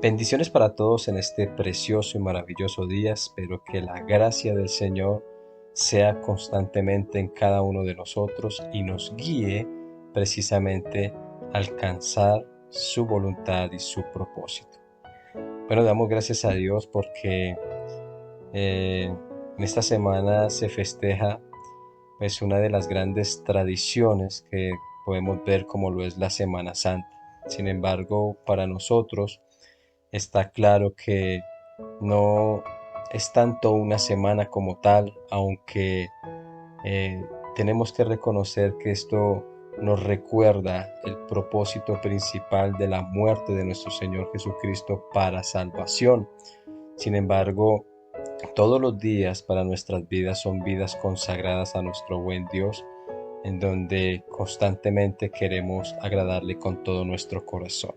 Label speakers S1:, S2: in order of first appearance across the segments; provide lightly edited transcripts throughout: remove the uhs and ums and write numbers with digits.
S1: Bendiciones para todos en este precioso y maravilloso día. Espero que la gracia del Señor sea constantemente en cada uno de nosotros y nos guíe precisamente a alcanzar su voluntad y su propósito. Bueno, damos gracias a Dios porque en esta semana se festeja pues una de las grandes tradiciones que podemos ver, como lo es la Semana Santa. Sin embargo, para nosotros está claro que no es tanto una semana como tal, aunque eh, tenemos que reconocer que esto nos recuerda el propósito principal de la muerte de nuestro Señor Jesucristo para salvación. Sin embargo, todos los días para nuestras vidas son vidas consagradas a nuestro buen Dios, en donde constantemente queremos agradarle con todo nuestro corazón.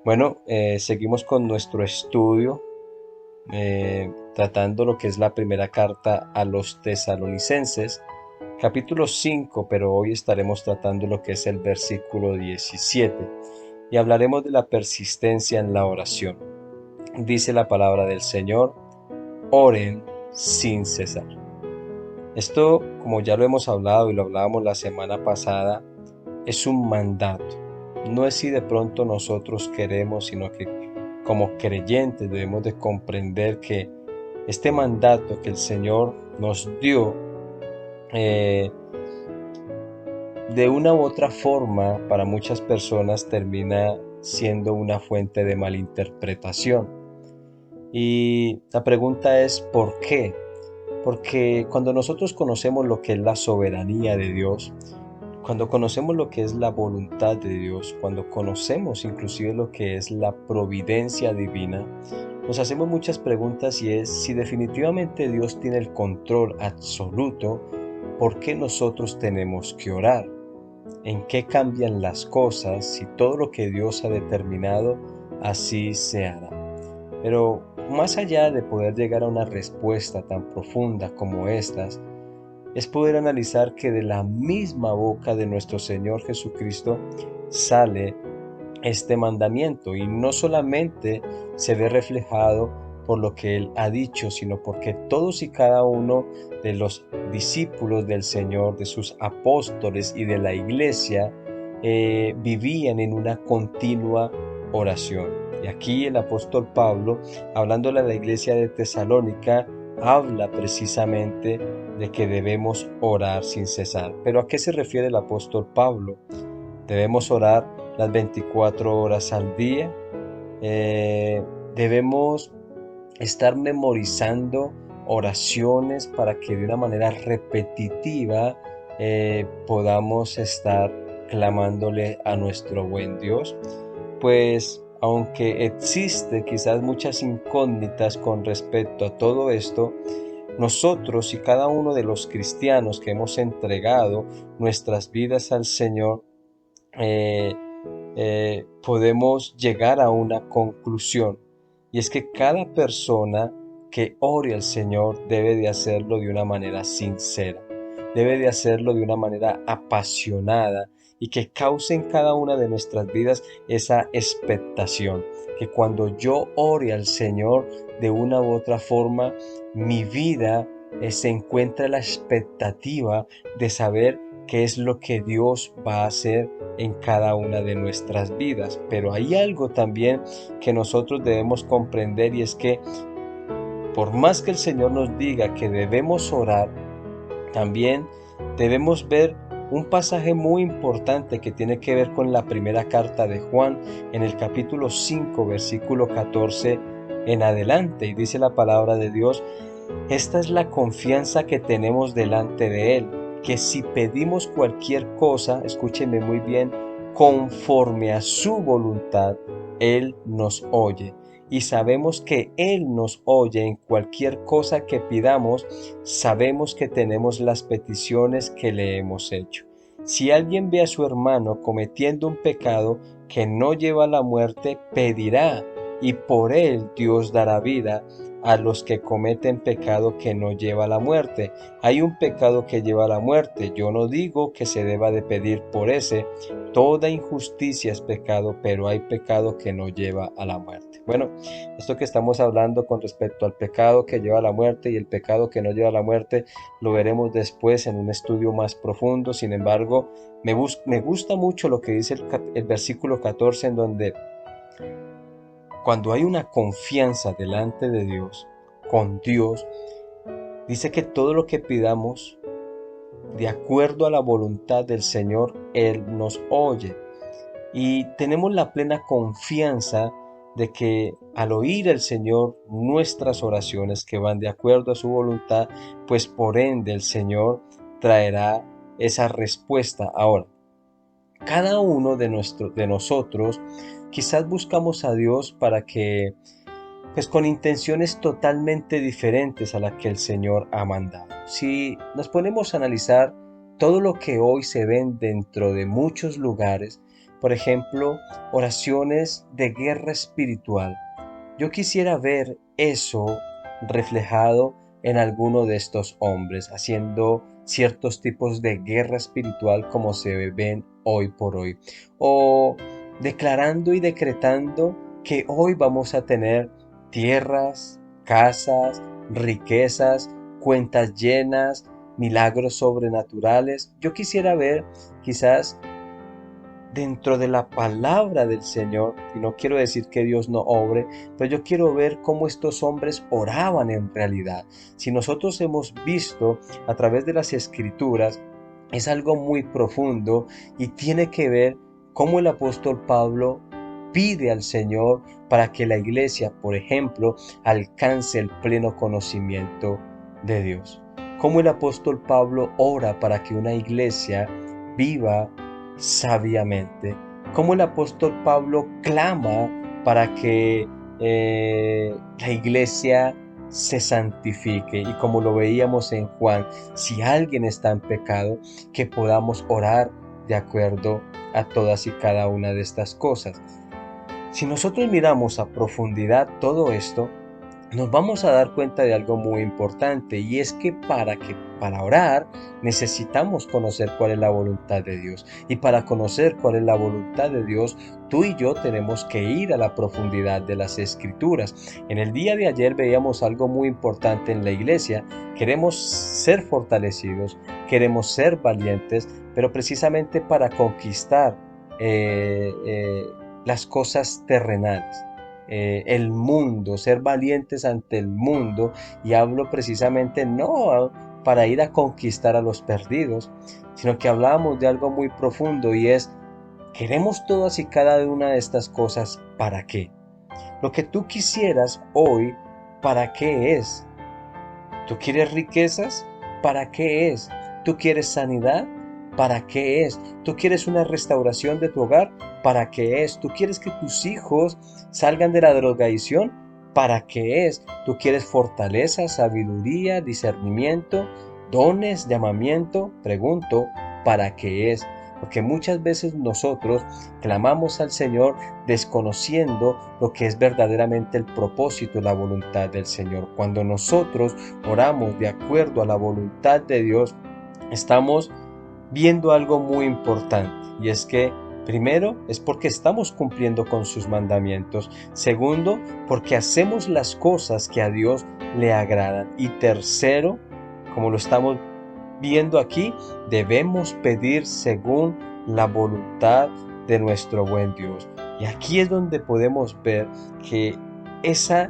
S1: Bueno, seguimos con nuestro estudio, tratando lo que es la primera carta a los tesalonicenses, capítulo 5, pero hoy estaremos tratando lo que es el versículo 17 y hablaremos de la persistencia en la oración. Dice la palabra del Señor: oren sin cesar. Esto, como ya lo hemos hablado y lo hablábamos la semana pasada, es un mandato. No es si de pronto nosotros queremos, sino que como creyentes debemos de comprender que este mandato que el Señor nos dio, eh, de una u otra forma para muchas personas termina siendo una fuente de malinterpretación. Y la pregunta es ¿por qué? Porque cuando nosotros conocemos lo que es la soberanía de Dios, cuando conocemos lo que es la voluntad de Dios, cuando conocemos inclusive lo que es la providencia divina, nos hacemos muchas preguntas, y es si definitivamente Dios tiene el control absoluto, ¿por qué nosotros tenemos que orar? ¿En qué cambian las cosas si todo lo que Dios ha determinado así se hará? Pero más allá de poder llegar a una respuesta tan profunda como estas, es poder analizar que de la misma boca de nuestro Señor Jesucristo sale este mandamiento, y no solamente se ve reflejado por lo que Él ha dicho, sino porque todos y cada uno de los discípulos del Señor, de sus apóstoles y de la iglesia, vivían en una continua oración. Y aquí el apóstol Pablo, hablándole a la iglesia de Tesalónica, habla precisamente de que debemos orar sin cesar. ¿Pero a qué se refiere el apóstol Pablo? Debemos orar las 24 horas al día. Eh, Debemos estar memorizando oraciones para que de una manera repetitiva podamos estar clamándole a nuestro buen Dios. Pues aunque existe quizás muchas incógnitas con respecto a todo esto, nosotros y cada uno de los cristianos que hemos entregado nuestras vidas al Señor, eh, podemos llegar a una conclusión, y es que cada persona que ore al Señor debe de hacerlo de una manera sincera, debe de hacerlo de una manera apasionada, y que cause en cada una de nuestras vidas esa expectación, que cuando yo ore al Señor de una u otra forma, mi vida se encuentra la expectativa de saber qué es lo que Dios va a hacer en cada una de nuestras vidas. Pero hay algo también que nosotros debemos comprender, y es que por más que el Señor nos diga que debemos orar, también debemos ver un pasaje muy importante que tiene que ver con la primera carta de Juan, en el capítulo 5, versículo 14 en adelante, y dice la palabra de Dios: esta es la confianza que tenemos delante de Él, que si pedimos cualquier cosa, escúcheme muy bien, conforme a su voluntad, Él nos oye. Y sabemos que Él nos oye en cualquier cosa que pidamos. Sabemos que tenemos las peticiones que le hemos hecho. Si alguien ve a su hermano cometiendo un pecado que no lleva a la muerte, pedirá, y por él Dios dará vida a los que cometen pecado que no lleva a la muerte. Hay un pecado que lleva a la muerte. Yo no digo que se deba de pedir por ese. Toda injusticia es pecado, pero hay pecado que no lleva a la muerte. Bueno, esto que estamos hablando con respecto al pecado que lleva a la muerte y el pecado que no lleva a la muerte, lo veremos después en un estudio más profundo. Sin embargo, me gusta mucho lo que dice el versículo 14, en donde cuando hay una confianza delante de Dios, con Dios, dice que todo lo que pidamos, de acuerdo a la voluntad del Señor, Él nos oye. Y tenemos la plena confianza de que al oír el Señor nuestras oraciones que van de acuerdo a su voluntad, pues por ende el Señor traerá esa respuesta. Ahora, cada uno de nosotros quizás buscamos a Dios para que, pues con intenciones totalmente diferentes a las que el Señor ha mandado. Si nos ponemos a analizar todo lo que hoy se ven dentro de muchos lugares, por ejemplo, oraciones de guerra espiritual, yo quisiera ver eso reflejado en alguno de estos hombres, haciendo ciertos tipos de guerra espiritual como se ven hoy por hoy, o declarando y decretando que hoy vamos a tener tierras, casas, riquezas, cuentas llenas, milagros sobrenaturales. Yo quisiera ver quizás dentro de la palabra del Señor, y no quiero decir que Dios no obre, pero yo quiero ver cómo estos hombres oraban en realidad. Si nosotros hemos visto a través de las Escrituras, es algo muy profundo y tiene que ver cómo el apóstol Pablo pide al Señor para que la iglesia, por ejemplo, alcance el pleno conocimiento de Dios. Cómo el apóstol Pablo ora para que una iglesia viva sabiamente. Como el apóstol Pablo clama para que la iglesia se santifique, y como lo veíamos en Juan, si alguien está en pecado, que podamos orar de acuerdo a todas y cada una de estas cosas. Si nosotros miramos a profundidad todo esto, nos vamos a dar cuenta de algo muy importante, y es que para orar necesitamos conocer cuál es la voluntad de Dios, y para conocer cuál es la voluntad de Dios, tú y yo tenemos que ir a la profundidad de las Escrituras. En el día de ayer veíamos algo muy importante en la iglesia. Queremos ser fortalecidos, queremos ser valientes, pero precisamente para conquistar eh, eh, las cosas terrenales, el mundo, ser valientes ante el mundo. Y hablo precisamente no para ir a conquistar a los perdidos, sino que hablábamos de algo muy profundo, y es, queremos todas y cada una de estas cosas, ¿para qué? Lo que tú quisieras hoy, ¿para qué es? ¿Tú quieres riquezas? ¿Para qué es? ¿Tú quieres sanidad? ¿Para qué es? ¿Tú quieres una restauración de tu hogar? ¿Para qué es? ¿Tú quieres que tus hijos salgan de la drogadicción? ¿Para qué es? ¿Tú quieres fortaleza, sabiduría, discernimiento, dones, llamamiento? Pregunto, ¿para qué es? Porque muchas veces nosotros clamamos al Señor desconociendo lo que es verdaderamente el propósito y la voluntad del Señor. Cuando nosotros oramos de acuerdo a la voluntad de Dios, estamos viendo algo muy importante, y es que primero es porque estamos cumpliendo con sus mandamientos. Segundo, porque hacemos las cosas que a Dios le agradan. Y tercero, como lo estamos viendo aquí, debemos pedir según la voluntad de nuestro buen Dios. Y aquí es donde podemos ver que esa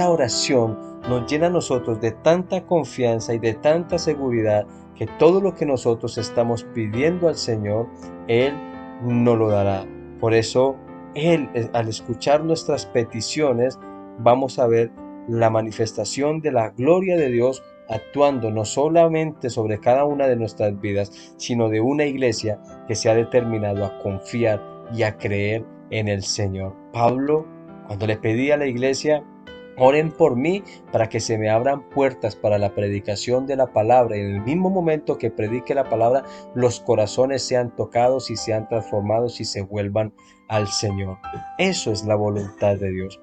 S1: oración nos llena a nosotros de tanta confianza y de tanta seguridad, que todo lo que nosotros estamos pidiendo al Señor, Él nos lo dará. Por eso, Él, al escuchar nuestras peticiones, vamos a ver la manifestación de la gloria de Dios actuando no solamente sobre cada una de nuestras vidas, sino de una iglesia que se ha determinado a confiar y a creer en el Señor. Pablo, cuando le pedía a la iglesia, oren por mí para que se me abran puertas para la predicación de la palabra, y en el mismo momento que predique la palabra, los corazones sean tocados y sean transformados y se vuelvan al Señor. Eso es la voluntad de Dios.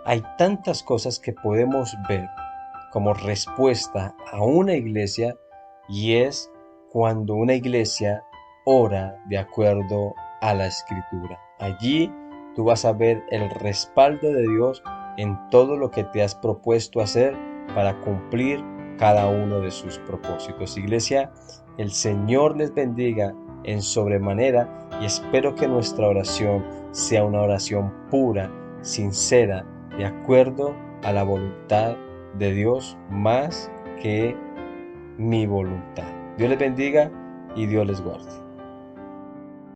S1: Hay tantas cosas que podemos ver como respuesta a una iglesia, y es cuando una iglesia ora de acuerdo a la escritura. Allí tú vas a ver el respaldo de Dios en todo lo que te has propuesto hacer para cumplir cada uno de sus propósitos. Iglesia, el Señor les bendiga en sobremanera y espero que nuestra oración sea una oración pura, sincera, de acuerdo a la voluntad de Dios más que mi voluntad. Dios les bendiga y Dios les guarde.